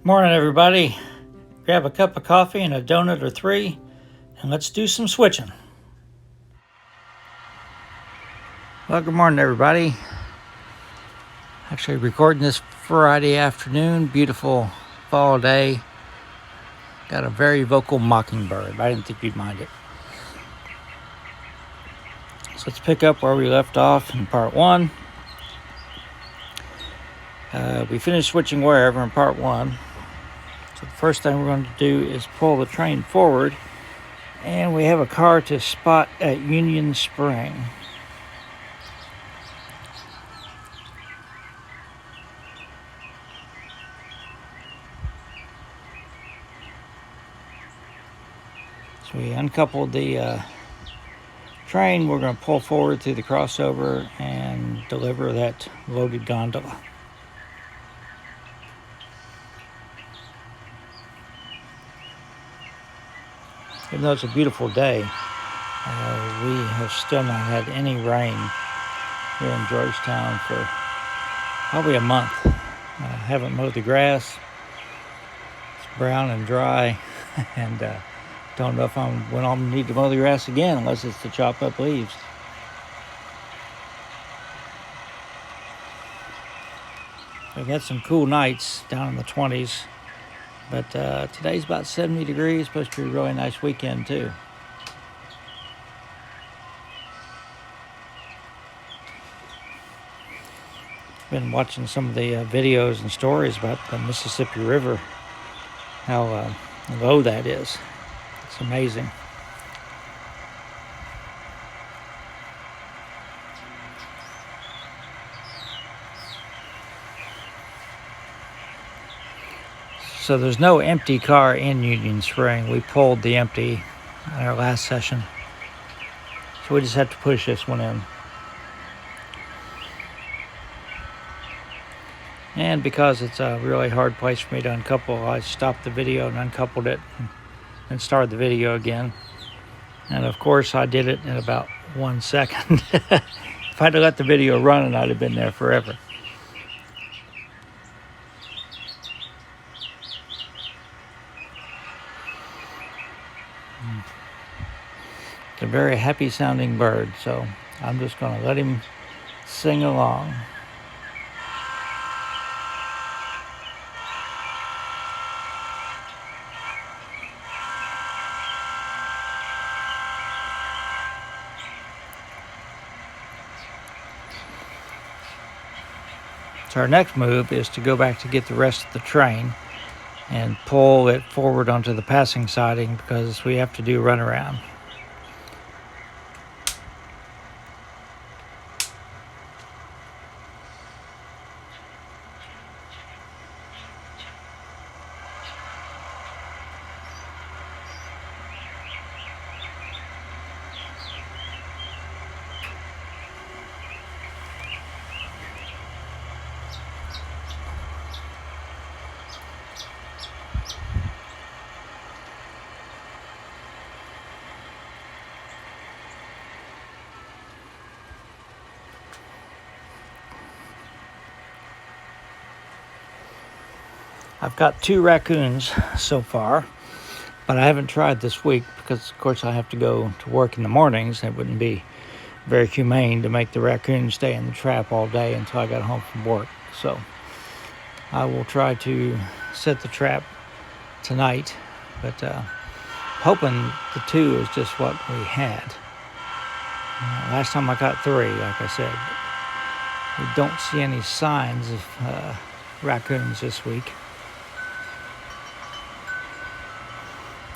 Morning, everybody. Grab a cup of coffee and a donut or three, and let's do some switching. Well, good morning, everybody. Actually recording this Friday afternoon, beautiful fall day. Got a very vocal mockingbird. I didn't think you'd mind it. So let's pick up where we left off in part one. We finished switching wherever in part one. So the first thing we're going to do is pull the train forward, and we have a car to spot at Union Spring. So we uncoupled the train. We're going to pull forward through the crossover and deliver that loaded gondola. Even though it's a beautiful day, we have still not had any rain here in Georgetown for probably a month. Haven't mowed the grass. It's brown and dry, and don't know if when I'll need to mow the grass again, unless it's to chop up leaves. We've had some cool nights down in the 20s. But today's about 70 degrees. Supposed to be a really nice weekend, too. Been watching some of the videos and stories about the Mississippi River, how low that is. It's amazing. So there's no empty car in Union Spring. We pulled the empty in our last session. So we just have to push this one in. And because it's a really hard place for me to uncouple, I stopped the video and uncoupled it and started the video again. And of course I did it in about 1 second. If I'd have let the video run, I'd have been there forever. It's a very happy sounding bird, so I'm just going to let him sing along. So our next move is to go back to get the rest of the train and pull it forward onto the passing siding because we have to do runaround. I've got 2 raccoons so far, but I haven't tried this week because, of course, I have to go to work in the mornings. It wouldn't be very humane to make the raccoons stay in the trap all day until I got home from work. So I will try to set the trap tonight, but hoping the 2 is just what we had. Last time I got 3, like I said. We don't see any signs of raccoons this week.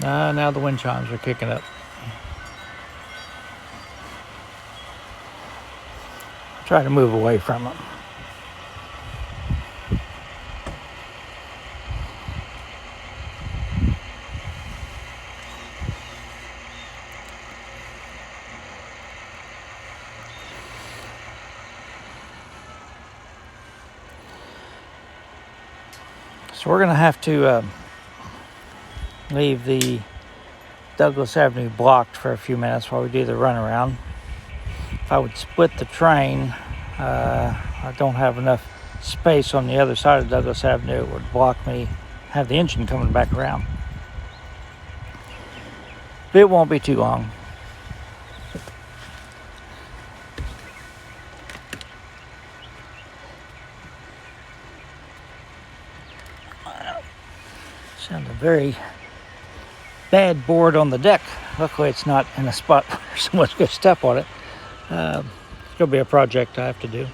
Now the wind chimes are kicking up. Try to move away from them. So we're going to have to leave the Douglas Avenue blocked for a few minutes while we do the runaround. If I would split the train, I don't have enough space on the other side of Douglas Avenue. It would block me have the engine coming back around. But it won't be too long. Sounds a very bad board on the deck. Luckily it's not in a spot where someone's going to step on it. It's going to be a project I have to do.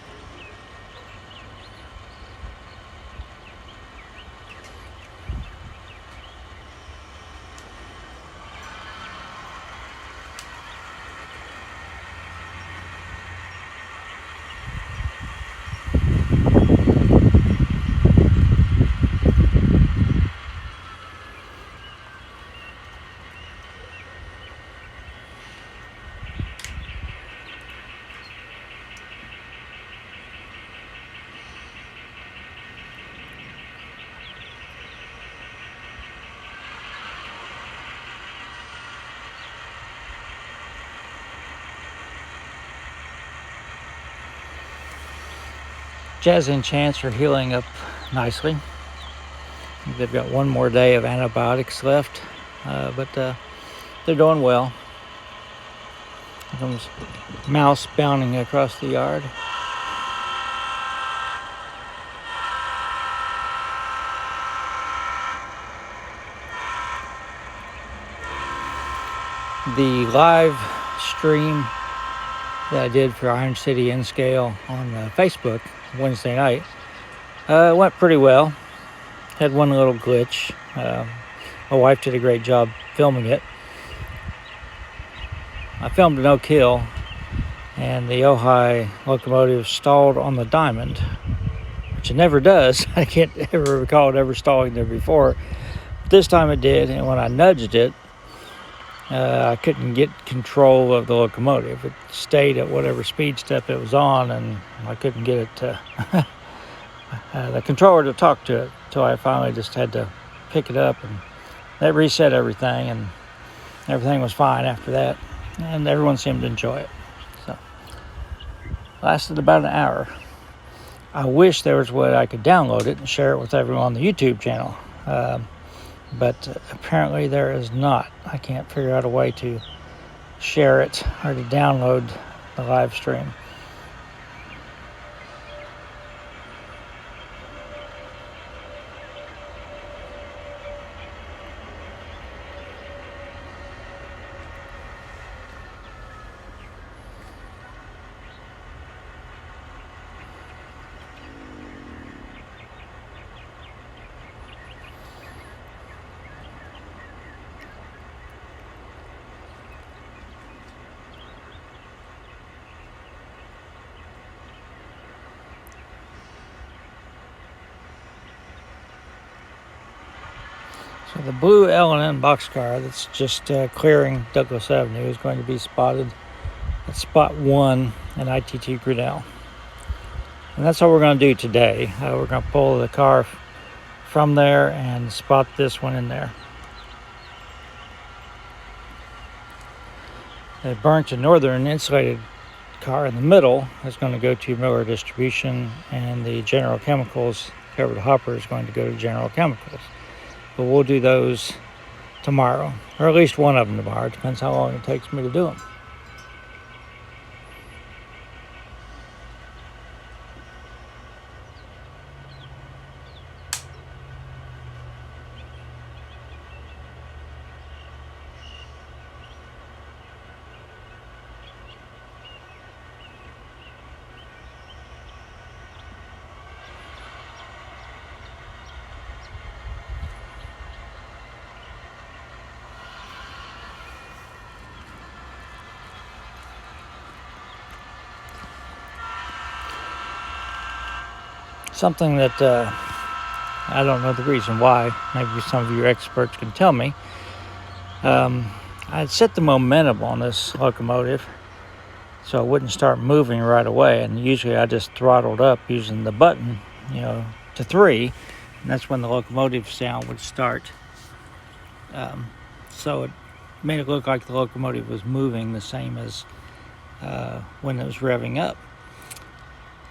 Jazz and Chance are healing up nicely. They've got one more day of antibiotics left, but they're doing well. Here comes Mouse bounding across the yard. The live stream that I did for Iron City N Scale on Facebook Wednesday night went pretty well. Had one little glitch. My wife did a great job filming it. I filmed a no kill, and the Ojai locomotive stalled on the diamond, which it never does. I can't ever recall it ever stalling there before. But this time it did, and when I nudged it, I couldn't get control of the locomotive. It stayed at whatever speed step it was on, and I couldn't get it to the controller to talk to it, until I finally just had to pick it up, and that reset everything, and everything was fine after that, and everyone seemed to enjoy it. So lasted about an hour. I wish there was a way I could download it and share it with everyone on the YouTube channel, but apparently there is not. I can't figure out a way to share it or to download the live stream. So the blue L&N boxcar that's just clearing Douglas Avenue is going to be spotted at spot 1 in ITT Grinnell. And that's what we're going to do today. We're going to pull the car from there and spot this one in there. The Burlington Northern insulated car in the middle is going to go to Miller Distribution, and the General Chemicals covered hopper is going to go to General Chemicals. But we'll do those tomorrow, or at least one of them tomorrow. It depends how long it takes me to do them. Something that I don't know the reason why. Maybe some of you experts can tell me. I'd set the momentum on this locomotive so it wouldn't start moving right away. And usually I just throttled up using the button, to 3. And that's when the locomotive sound would start. So it made it look like the locomotive was moving the same as when it was revving up.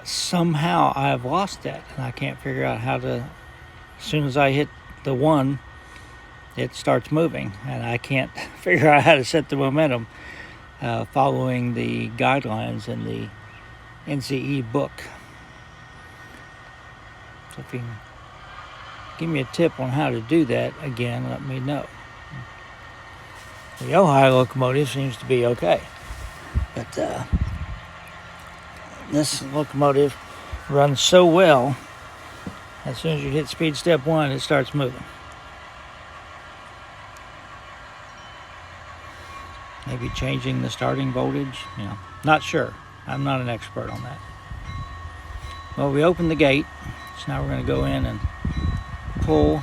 Somehow I have lost that, and I can't figure out how to. As soon as I hit the one, it starts moving, and I can't figure out how to set the momentum following the guidelines in the NCE book. So if you can give me a tip on how to do that, again, let me know. The Ojai locomotive seems to be okay, but this locomotive runs so well, as soon as you hit speed step 1, it starts moving. Maybe changing the starting voltage, not sure. I'm not an expert on that. Well, we opened the gate, so now we're going to go in and pull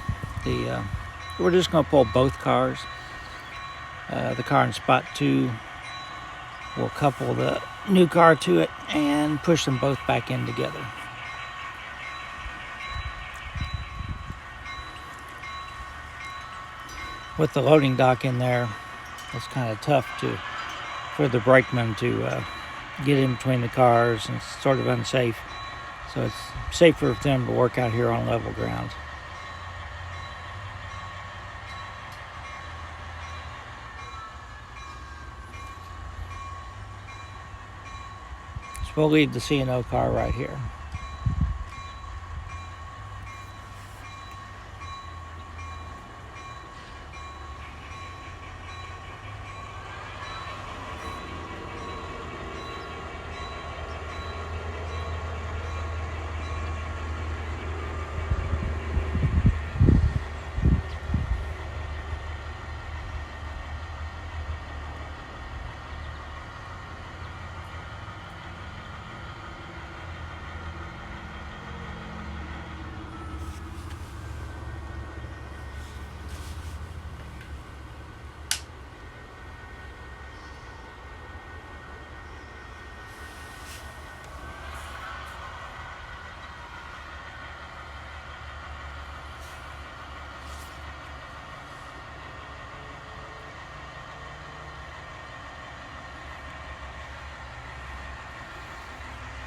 we're just going to pull both cars. The car in spot 2, we'll couple the new car to it and push them both back in together. With the loading dock in there, it's kind of tough for the brakeman to get in between the cars, and it's sort of unsafe. So it's safer for them to work out here on level ground. So we'll leave the C&O car right here.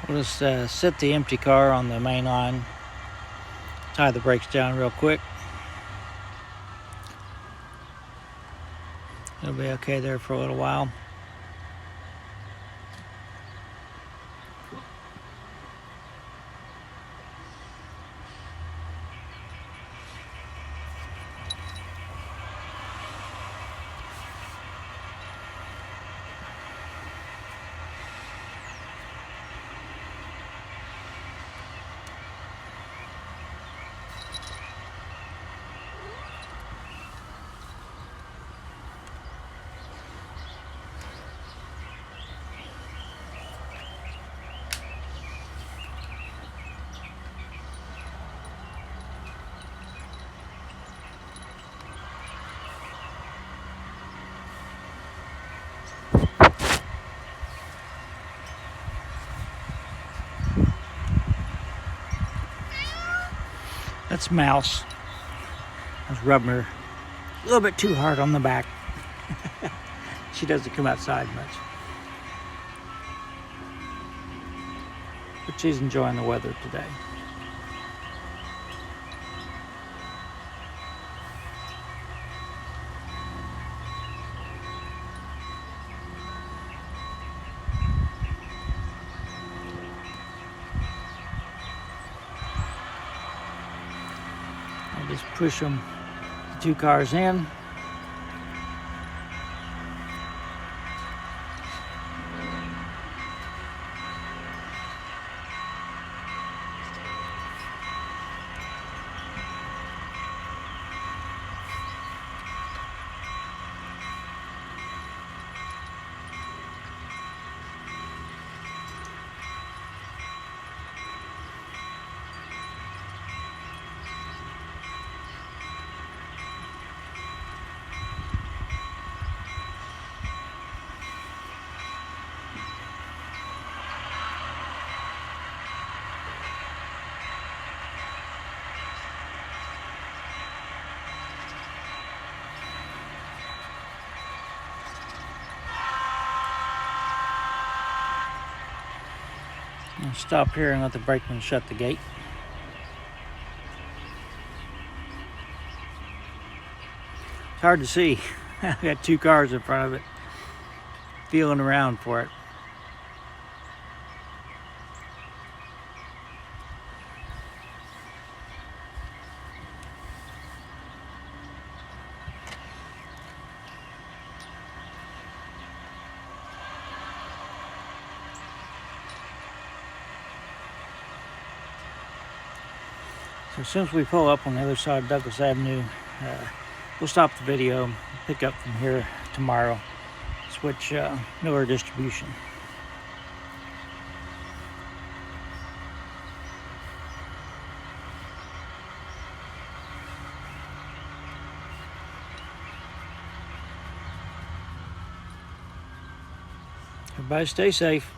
We'll just set the empty car on the main line, tie the brakes down real quick. It'll be okay there for a little while. That's Mouse. I was rubbing her a little bit too hard on the back. She doesn't come outside much. But she's enjoying the weather today. I'll just push the 2 cars in. I'll stop here and let the brakeman shut the gate. hard to see. I got two cars in front of it, feeling around for it. So as soon as we pull up on the other side of Douglas Avenue, we'll stop the video, pick up from here tomorrow, switch Miller distribution. Everybody stay safe.